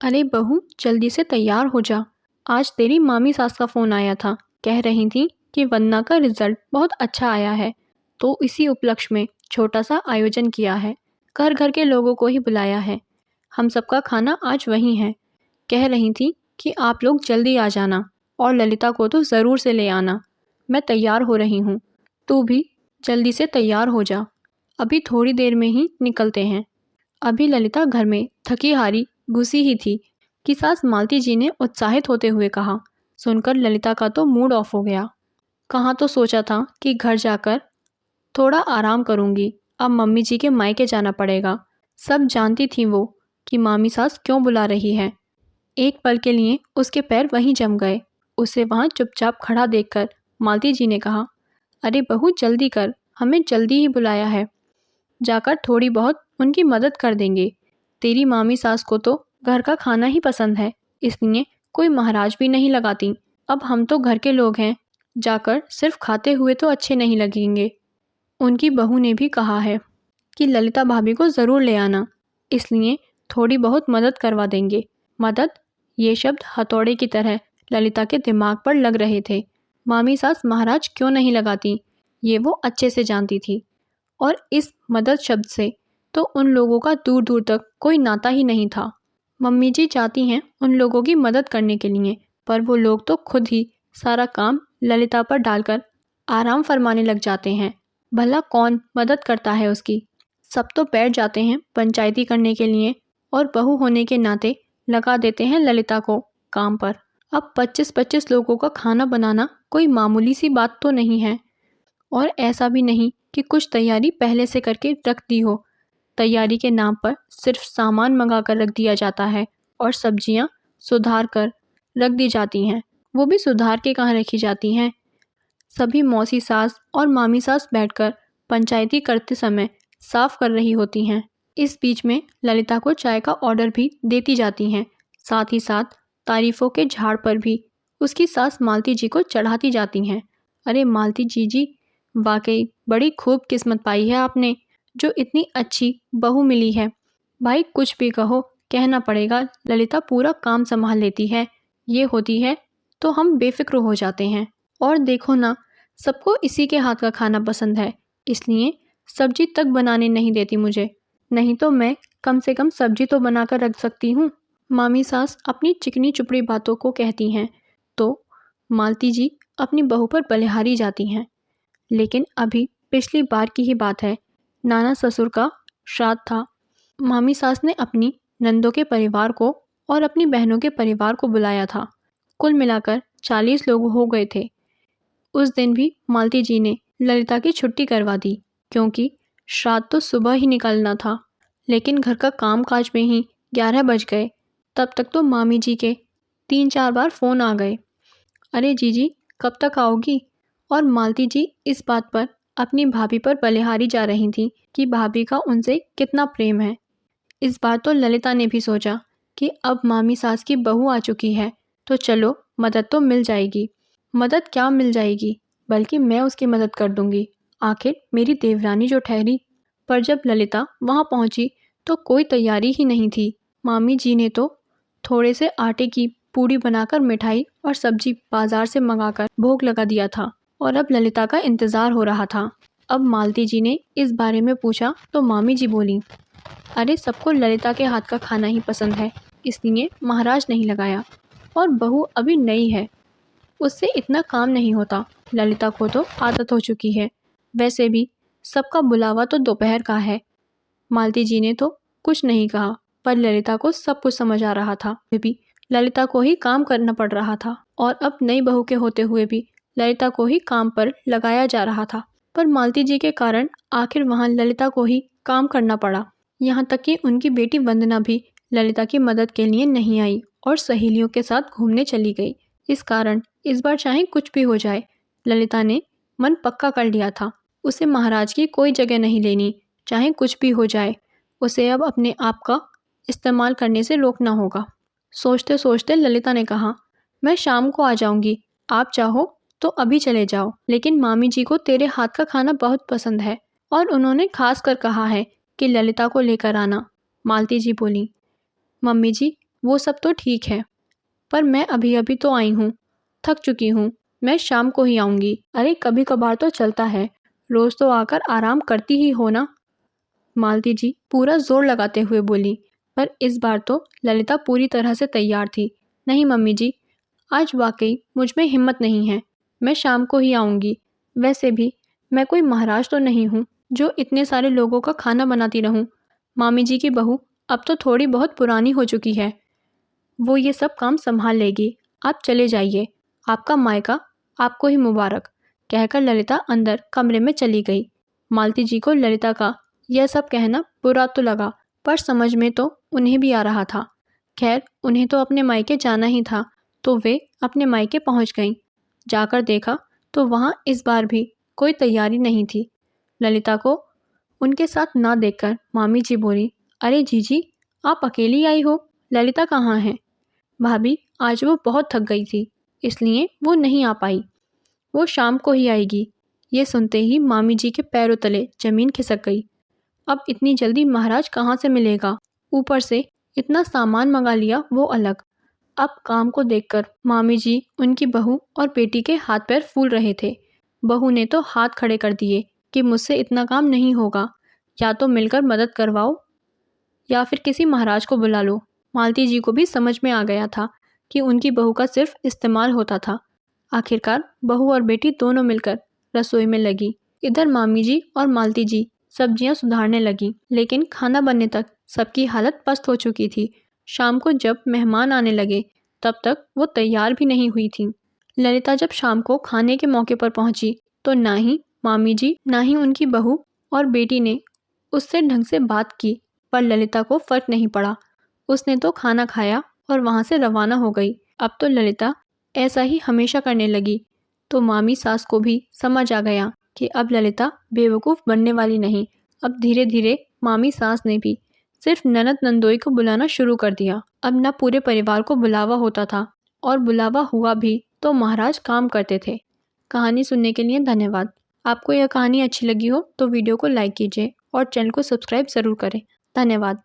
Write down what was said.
अरे बहू, जल्दी से तैयार हो जा। आज तेरी मामी सास का फ़ोन आया था। कह रही थी कि वंदना का रिजल्ट बहुत अच्छा आया है, तो इसी उपलक्ष्य में छोटा सा आयोजन किया है। घर घर के लोगों को ही बुलाया है। हम सबका खाना आज वहीं है। कह रही थी कि आप लोग जल्दी आ जाना और ललिता को तो ज़रूर से ले आना। मैं तैयार हो रही हूँ, तू भी जल्दी से तैयार हो जा। अभी थोड़ी देर में ही निकलते हैं। अभी ललिता घर में थकी हारी घुसी ही थी कि सास मालती जी ने उत्साहित होते हुए कहा। सुनकर ललिता का तो मूड ऑफ हो गया। कहाँ तो सोचा था कि घर जाकर थोड़ा आराम करूंगी, अब मम्मी जी के मायके जाना पड़ेगा। सब जानती थी वो कि मामी सास क्यों बुला रही है। एक पल के लिए उसके पैर वहीं जम गए। उसे वहाँ चुपचाप खड़ा देखकर मालती जी ने कहा, अरे बहू जल्दी कर, हमें जल्दी ही बुलाया है। जाकर थोड़ी बहुत उनकी मदद कर देंगे। तेरी मामी सास को तो घर का खाना ही पसंद है, इसलिए कोई महाराज भी नहीं लगाती। अब हम तो घर के लोग हैं, जाकर सिर्फ खाते हुए तो अच्छे नहीं लगेंगे। उनकी बहू ने भी कहा है कि ललिता भाभी को ज़रूर ले आना, इसलिए थोड़ी बहुत मदद करवा देंगे। मदद, ये शब्द हथौड़े की तरह ललिता के दिमाग पर लग रहे थे। मामी सास महाराज क्यों नहीं लगाती, ये वो अच्छे से जानती थी। और इस मदद शब्द से तो उन लोगों का दूर दूर तक कोई नाता ही नहीं था। मम्मी जी चाहती हैं उन लोगों की मदद करने के लिए, पर वो लोग तो खुद ही सारा काम ललिता पर डालकर आराम फरमाने लग जाते हैं। भला कौन मदद करता है उसकी। सब तो बैठ जाते हैं पंचायती करने के लिए और बहू होने के नाते लगा देते हैं ललिता को काम पर। अब 25-25 लोगों का खाना बनाना कोई मामूली सी बात तो नहीं है। और ऐसा भी नहीं कि कुछ तैयारी पहले से करके रख दी हो। तैयारी के नाम पर सिर्फ सामान मंगा कर रख दिया जाता है और सब्जियां सुधार कर रख दी जाती हैं। वो भी सुधार के कहाँ रखी जाती हैं। सभी मौसी सास और मामी सास बैठकर पंचायती करते समय साफ कर रही होती हैं। इस बीच में ललिता को चाय का ऑर्डर भी देती जाती हैं। साथ ही साथ तारीफों के झाड़ पर भी उसकी सास मालती जी को चढ़ाती जाती हैं। अरे मालती जी, वाकई बड़ी खूब किस्मत पाई है आपने, जो इतनी अच्छी बहू मिली है। भाई कुछ भी कहो, कहना पड़ेगा, ललिता पूरा काम संभाल लेती है। ये होती है तो हम बेफिक्र हो जाते हैं। और देखो ना, सबको इसी के हाथ का खाना पसंद है, इसलिए सब्जी तक बनाने नहीं देती मुझे। नहीं तो मैं कम से कम सब्जी तो बनाकर रख सकती हूँ। मामी सास अपनी चिकनी चुपड़ी बातों को कहती हैं तो मालती जी अपनी बहू पर बलिहारी जाती हैं। लेकिन अभी पिछली बार की ही बात है, नाना ससुर का श्राद्ध था। मामी सास ने अपनी नंदों के परिवार को और अपनी बहनों के परिवार को बुलाया था। कुल मिलाकर 40 लोग हो गए थे। उस दिन भी मालती जी ने ललिता की छुट्टी करवा दी, क्योंकि श्राद्ध तो सुबह ही निकलना था। लेकिन घर का काम काज में ही 11 बज गए। तब तक तो मामी जी के 3-4 बार फ़ोन आ गए, अरे जीजी कब तक आओगी। और मालती जी इस बात पर अपनी भाभी पर बलिहारी जा रही थी कि भाभी का उनसे कितना प्रेम है। इस बार तो ललिता ने भी सोचा कि अब मामी सास की बहू आ चुकी है तो चलो मदद तो मिल जाएगी। मदद क्या मिल जाएगी, बल्कि मैं उसकी मदद कर दूंगी, आखिर मेरी देवरानी जो ठहरी। पर जब ललिता वहाँ पहुँची तो कोई तैयारी ही नहीं थी। मामी जी ने तो थोड़े से आटे की पूड़ी बनाकर मिठाई और सब्जी बाजार से मंगाकर भोग लगा दिया था और अब ललिता का इंतज़ार हो रहा था। अब मालती जी ने इस बारे में पूछा तो मामी जी बोली, अरे सबको ललिता के हाथ का खाना ही पसंद है, इसलिए महाराज नहीं लगाया। और बहू अभी नई है, उससे इतना काम नहीं होता। ललिता को तो आदत हो चुकी है। वैसे भी सबका बुलावा तो दोपहर का है। मालती जी ने तो कुछ नहीं कहा, पर ललिता को सब कुछ समझ आ रहा था। फिर भी ललिता को ही काम करना पड़ रहा था और अब नई बहू के होते हुए भी ललिता को ही काम पर लगाया जा रहा था। पर मालती जी के कारण आखिर वहाँ ललिता को ही काम करना पड़ा। यहाँ तक कि उनकी बेटी वंदना भी ललिता की मदद के लिए नहीं आई और सहेलियों के साथ घूमने चली गई। इस कारण इस बार चाहे कुछ भी हो जाए, ललिता ने मन पक्का कर लिया था, उसे महाराज की कोई जगह नहीं लेनी। चाहे कुछ भी हो जाए, उसे अब अपने आप का इस्तेमाल करने से रोकना होगा। सोचते सोचते ललिता ने कहा, मैं शाम को आ जाऊंगी, आप चाहो तो अभी चले जाओ, लेकिन मामी जी को तेरे हाथ का खाना बहुत पसंद है और उन्होंने खास कर कहा है कि ललिता को लेकर आना। मालती जी बोली, मम्मी जी वो सब तो ठीक है, पर मैं अभी अभी तो आई हूँ, थक चुकी हूँ, मैं शाम को ही आऊँगी। अरे कभी कभार तो चलता है, रोज़ तो आकर आराम करती ही हो ना। मालती जी पूरा जोर लगाते हुए बोली, पर इस बार तो ललिता पूरी तरह से तैयार थी। नहीं मम्मी जी, आज वाकई मुझ में हिम्मत नहीं है, मैं शाम को ही आऊँगी। वैसे भी मैं कोई महाराज तो नहीं हूँ जो इतने सारे लोगों का खाना बनाती रहूँ। मामी जी की बहू अब तो थोड़ी बहुत पुरानी हो चुकी है, वो ये सब काम संभाल लेगी। आप चले जाइए, आपका मायका आपको ही मुबारक, कहकर ललिता अंदर कमरे में चली गई। मालती जी को ललिता का यह सब कहना बुरा तो लगा, पर समझ में तो उन्हें भी आ रहा था। खैर उन्हें तो अपने मायके जाना ही था, तो वे अपने मायके पहुंच गईं। जाकर देखा तो वहां इस बार भी कोई तैयारी नहीं थी। ललिता को उनके साथ ना देखकर मामी जी बोली, अरे जीजी, आप अकेली आई हो, ललिता कहाँ है? भाभी आज वो बहुत थक गई थी, इसलिए वो नहीं आ पाई, वो शाम को ही आएगी। ये सुनते ही मामी जी के पैरों तले जमीन खिसक गई। अब इतनी जल्दी महाराज कहाँ से मिलेगा? ऊपर से इतना सामान मंगा लिया वो अलग। अब काम को देखकर मामी जी उनकी बहू और बेटी के हाथ पैर फूल रहे थे। बहू ने तो हाथ खड़े कर दिए कि मुझसे इतना काम नहीं होगा, या तो मिलकर मदद करवाओ या फिर किसी महाराज को बुला लो। मालती जी को भी समझ में आ गया था कि उनकी बहू का सिर्फ इस्तेमाल होता था। आखिरकार बहू और बेटी दोनों मिलकर रसोई में लगी। इधर मामी जी और मालती जी सब्जियां सुधारने लगी, लेकिन खाना बनने तक सबकी हालत पस्त हो चुकी थी। शाम को जब मेहमान आने लगे तब तक वो तैयार भी नहीं हुई थी। ललिता जब शाम को खाने के मौके पर पहुंची तो ना ही मामी जी ना ही उनकी बहू और बेटी ने उससे ढंग से बात की, पर ललिता को फर्क नहीं पड़ा। उसने तो खाना खाया और वहां से रवाना हो गई। अब तो ललिता ऐसा ही हमेशा करने लगी, तो मामी सास को भी समझ आ गया कि अब ललिता बेवकूफ़ बनने वाली नहीं। अब धीरे धीरे मामी सास ने भी सिर्फ ननद नंदोई को बुलाना शुरू कर दिया। अब न पूरे परिवार को बुलावा होता था, और बुलावा हुआ भी तो महाराज काम करते थे। कहानी सुनने के लिए धन्यवाद। आपको यह कहानी अच्छी लगी हो तो वीडियो को लाइक कीजिए और चैनल को सब्सक्राइब ज़रूर करें। धन्यवाद।